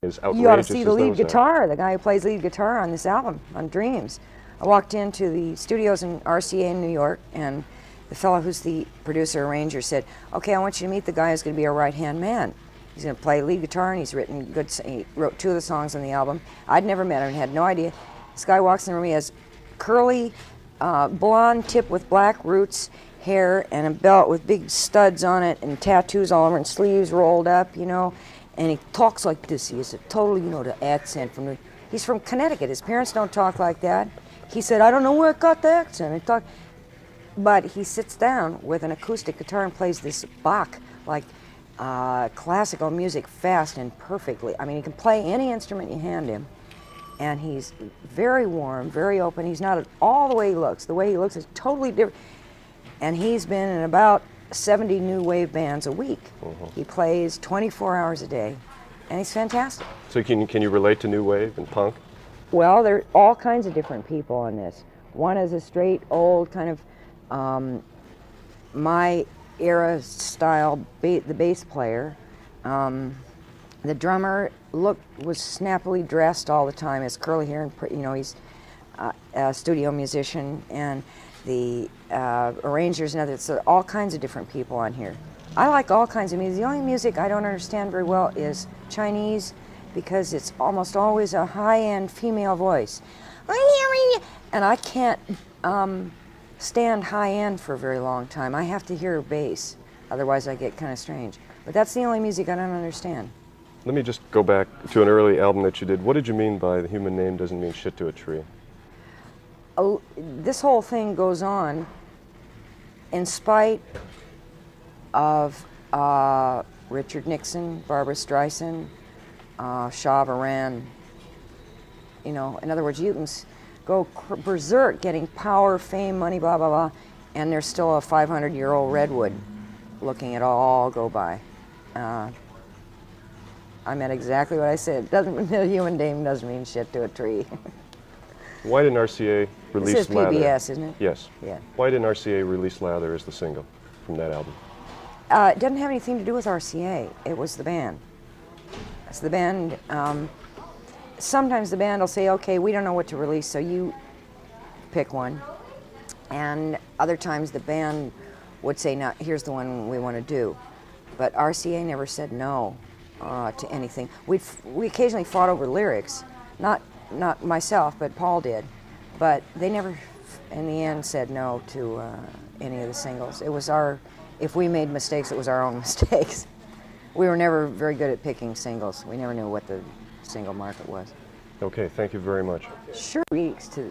As outrageous You ought to see the as lead those are. guitar, the guy who plays lead guitar on this album, on Dreams. I walked into the studios in RCA in New York, and the fellow who's the producer arranger said, "Okay, I want you to meet the guy who's going to be our right-hand man. He's going to play lead guitar, and he wrote 2 of the songs on the album." I'd never met him and had no idea. This guy walks in the room, he has curly, blonde tip with black roots hair and a belt with big studs on it and tattoos all over and sleeves rolled up, you know. And he talks like this. He has a totally, you know, the accent from he's from Connecticut. His parents don't talk like that. He said, "I don't know where I got the accent." But he sits down with an acoustic guitar and plays this Bach, like classical music, fast and perfectly. I mean, he can play any instrument you hand him. And he's very warm, very open. He's not at all the way he looks. The way he looks is totally different. And he's been in about 70 new wave bands a week. He plays 24 hours a day, and he's fantastic. So can you relate to new wave and punk? Well, there are all kinds of different people on this. One is a straight, old kind of my era style, the bass player. The drummer was snappily dressed all the time, has curly hair, and you know, he's a studio musician, and the arrangers and others. So all kinds of different people on here. I like all kinds of music. The only music I don't understand very well is Chinese, because it's almost always a high-end female voice. And I can't stand high-end for a very long time. I have to hear bass, otherwise I get kind of strange. But that's the only music I don't understand. Let me just go back to an early album that you did. What did you mean by "the human name doesn't mean shit to a tree"? Oh, this whole thing goes on in spite of Richard Nixon, Barbra Streisand, Shah of Iran. You know, in other words, you can go berserk getting power, fame, money, blah, blah, blah, and there's still a 500-year-old redwood looking at all go by. I meant exactly what I said. The human name doesn't mean shit to a tree. Why didn't RCA release This is Lather? PBS, isn't it? Yes. Yeah. Why didn't RCA release Lather as the single from that album? It doesn't have anything to do with RCA. It was the band. It's the band. Sometimes the band will say, "Okay, we don't know what to release, so you pick one." And other times the band would say, "No, here's the one we want to do." But RCA never said no to anything. We occasionally fought over lyrics, not myself, but Paul did. But they never, in the end, said no to any of the singles. It was if we made mistakes, it was our own mistakes. We were never very good at picking singles. We never knew what the single market was. Okay, thank you very much. Sure. Weeks to,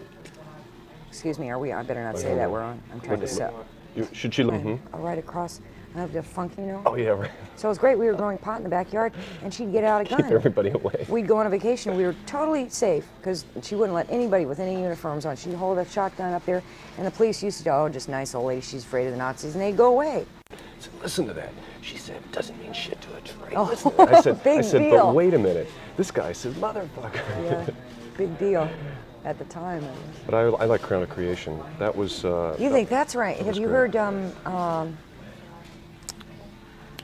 excuse me, are we? I better not say that we're on. I'm trying to sell. Should she? Right across. I have the funky, you know. Oh yeah, right. So it was great. We were growing pot in the backyard, and she'd get out a gun. Keep everybody away. We'd go on a vacation. We were totally safe because she wouldn't let anybody with any uniforms on. She'd hold a shotgun up there, and the police used to go, "Oh, just nice old lady. She's afraid of the Nazis," and they'd go away. So listen to that. She said, "It doesn't mean shit to a tree." Oh, Listen to that. I said, deal. "But wait a minute." This guy says, "Motherfucker." Yeah, big deal at the time. But I like Crown of Creation. That was. You think that's right? Have you great. heard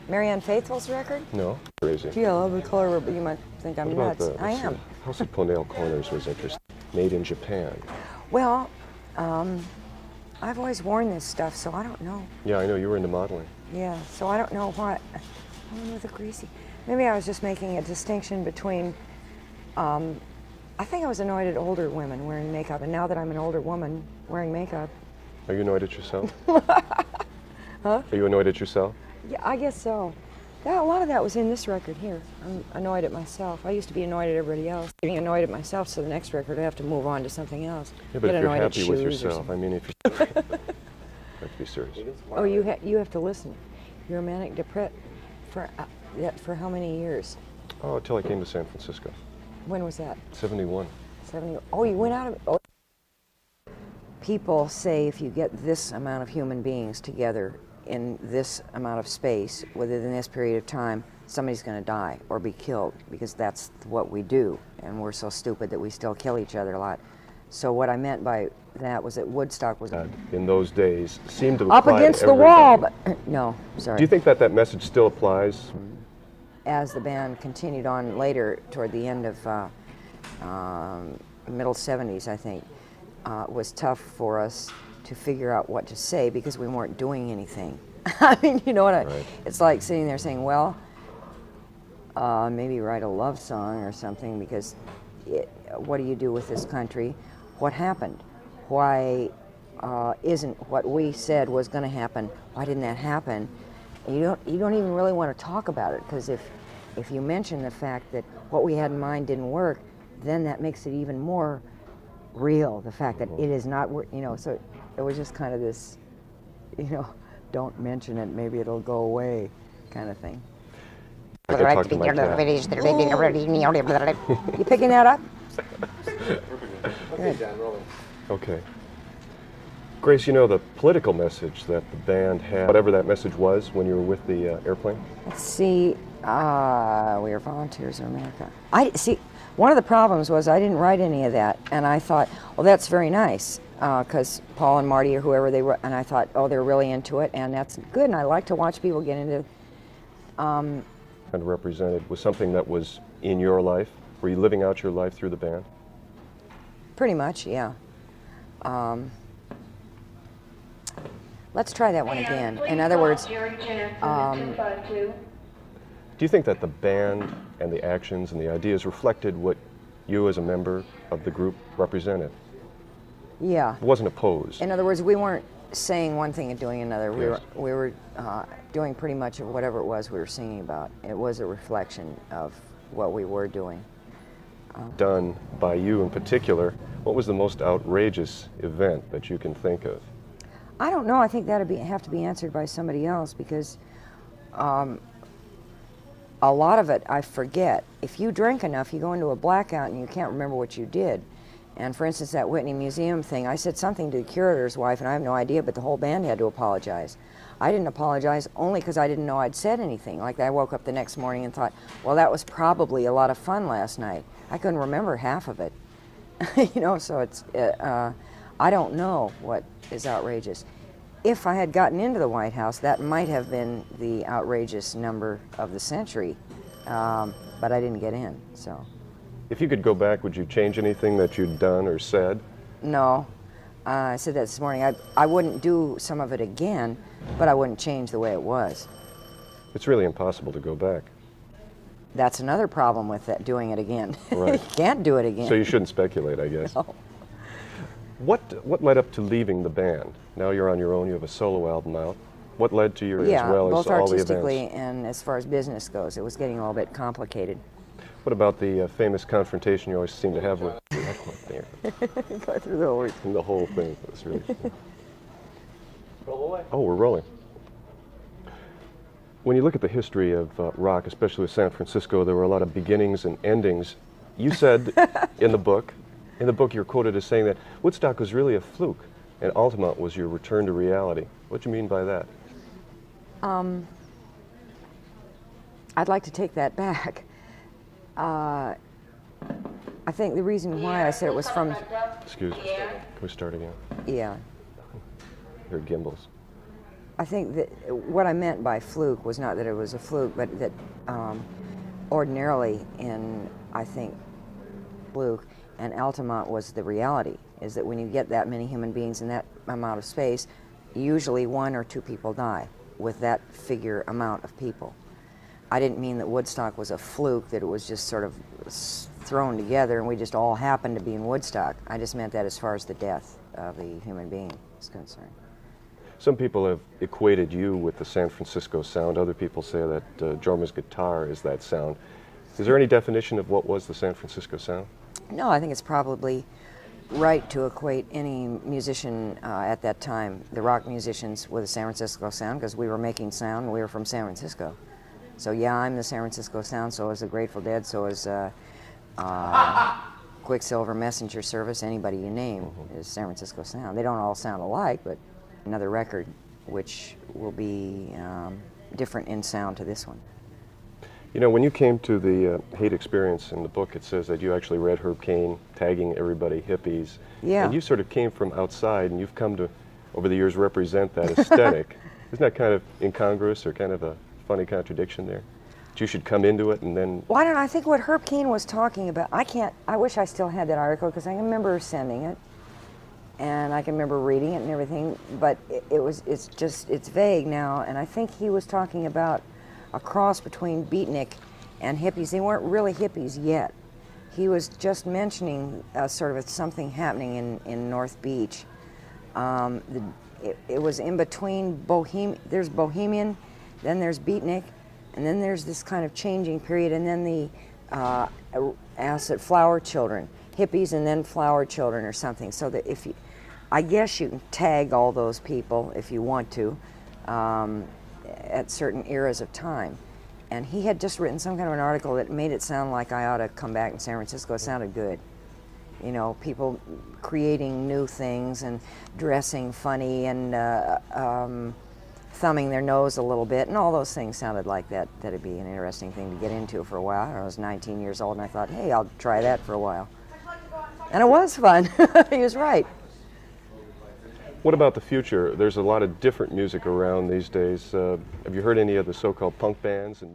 Marianne Faithfull's record? No, crazy. Gee, I love the color, but you might think I'm What nuts. about I am. House of Ponale Corners was interesting. Made in Japan. Well, I've always worn this stuff, so I don't know. Yeah, I know you were into modeling. Yeah, so I don't know what. I don't know the greasy. Maybe I was just making a distinction between. I think I was annoyed at older women wearing makeup, and now that I'm an older woman wearing makeup. Are you annoyed at yourself? Huh? Are you annoyed at yourself? Yeah, I guess so. Yeah, a lot of that was in this record here. I'm annoyed at myself. I used to be annoyed at everybody else. Being annoyed at myself, so the next record I have to move on to something else. Yeah, but Get if you're annoyed at happy with shoes or yourself, I something. mean, if you have to be serious. Oh, you have to listen. You're a manic depressed for how many years? Oh, until I came to San Francisco. When was that? 71. 70. Oh, you went out of. Oh. People say if you get this amount of human beings together in this amount of space within this period of time, somebody's going to die or be killed, because that's what we do, and we're so stupid that we still kill each other a lot. So what I meant by that was that Woodstock was In those days, seemed to up apply to against the everybody. wall, but no, sorry. Do you think that message still applies? as the band continued on later, toward the end of middle 70s, I think, it was tough for us to figure out what to say because we weren't doing anything. I mean, you know what it's like sitting there saying, well, maybe write a love song or something, because what do you do with this country? What happened? Why isn't what we said was going to happen? Why didn't that happen? And you don't even really want to talk about it, because if you mention the fact that what we had in mind didn't work, then that makes it even more real, the fact that it is not, you know, so it was just kind of this, you know, don't mention it, maybe it'll go away kind of thing. I could talk to my cat. You picking that up? Okay, John, rolling. Okay. Grace, you know the political message that the band had, whatever that message was when you were with the airplane? Let's see, we are volunteers of America. One of the problems was I didn't write any of that, and I thought, well, that's very nice, because Paul and Marty or whoever they were, and I thought, oh, they're really into it, and that's good, and I like to watch people get into Kind of represented was something that was in your life? Were you living out your life through the band? pretty much, yeah. Let's try that one again. In other words, Do you think that the band and the actions and the ideas reflected what you as a member of the group represented? yeah. It wasn't opposed. In other words, we weren't saying one thing and doing another. Yes. We were doing pretty much of whatever it was we were singing about. It was a reflection of what we were doing. Done by you in particular, what was the most outrageous event that you can think of? I don't know. I think that'd have to be answered by somebody else, because a lot of it I forget. If you drink enough, you go into a blackout and you can't remember what you did. And for instance, that Whitney Museum thing, I said something to the curator's wife, and I have no idea, but the whole band had to apologize. I didn't apologize only because I didn't know I'd said anything. Like, I woke up the next morning and thought, well, that was probably a lot of fun last night. I couldn't remember half of it. You know, so it's, I don't know what is outrageous. If I had gotten into the White House, that might have been the outrageous number of the century, but I didn't get in, so. If you could go back, would you change anything that you'd done or said? No. I said that this morning. I wouldn't do some of it again, but I wouldn't change the way it was. It's really impossible to go back. That's another problem with that, doing it again. Right. You can't do it again. So you shouldn't speculate, I guess. No. What led up to leaving the band? Now you're on your own, you have a solo album out. What led to your, Yeah, as well both as all the artistically events? and as far as business goes, it was getting a little bit complicated. What about the famous confrontation you always seem to have with there? Go through the whole The whole thing was really. Roll away. Oh, we're rolling. When you look at the history of rock, especially with San Francisco, there were a lot of beginnings and endings. You said in the book you're quoted as saying that Woodstock was really a fluke and Altamont was your return to reality. What do you mean by that? I'd like to take that back. I think the reason why I said it was from, Excuse me. Can we start again? yeah, Your gimbals. I think that what I meant by fluke was not that it was a fluke, but that ordinarily in, I think, fluke and Altamont was the reality, is that when you get that many human beings in that amount of space, usually one or two people die with that figure amount of people. I didn't mean that Woodstock was a fluke, that it was just sort of thrown together and we just all happened to be in Woodstock. I just meant that as far as the death of the human being is concerned. Some people have equated you with the San Francisco sound. Other people say that Jorma's guitar is that sound. Is there any definition of what was the San Francisco sound? No, I think it's probably right to equate any musician at that time, the rock musicians, with the San Francisco sound, because we were making sound and we were from San Francisco. So yeah, I'm the San Francisco sound, so is the Grateful Dead, so is Quicksilver, Messenger Service, anybody you name is San Francisco sound. They don't all sound alike, but another record which will be different in sound to this one. You know, when you came to the Hate Experience in the book, it says that you actually read Herb Caen tagging everybody hippies. Yeah. And you sort of came from outside and you've come to, over the years, represent that aesthetic. Isn't that kind of incongruous or kind of a funny contradiction there? you should come into it and then... Well, I don't know. I think what Herb Keane was talking about, I wish I still had that article because I can remember sending it and I can remember reading it and everything, but it's vague now, and I think he was talking about a cross between beatnik and hippies. They weren't really hippies yet. He was just mentioning sort of something happening in North Beach. It was in between there's Bohemian, then there's beatnik, and then there's this kind of changing period, and then the acid flower children, hippies and then flower children or something. So that I guess you can tag all those people if you want to at certain eras of time. And he had just written some kind of an article that made it sound like I ought to come back in San Francisco. It sounded good. You know, people creating new things and dressing funny and thumbing their nose a little bit, and all those things sounded like that'd be an interesting thing to get into for a while. I was 19 years old, and I thought, hey, I'll try that for a while. And it was fun. He was right. What about the future? There's a lot of different music around these days. Have you heard any of the so-called punk bands and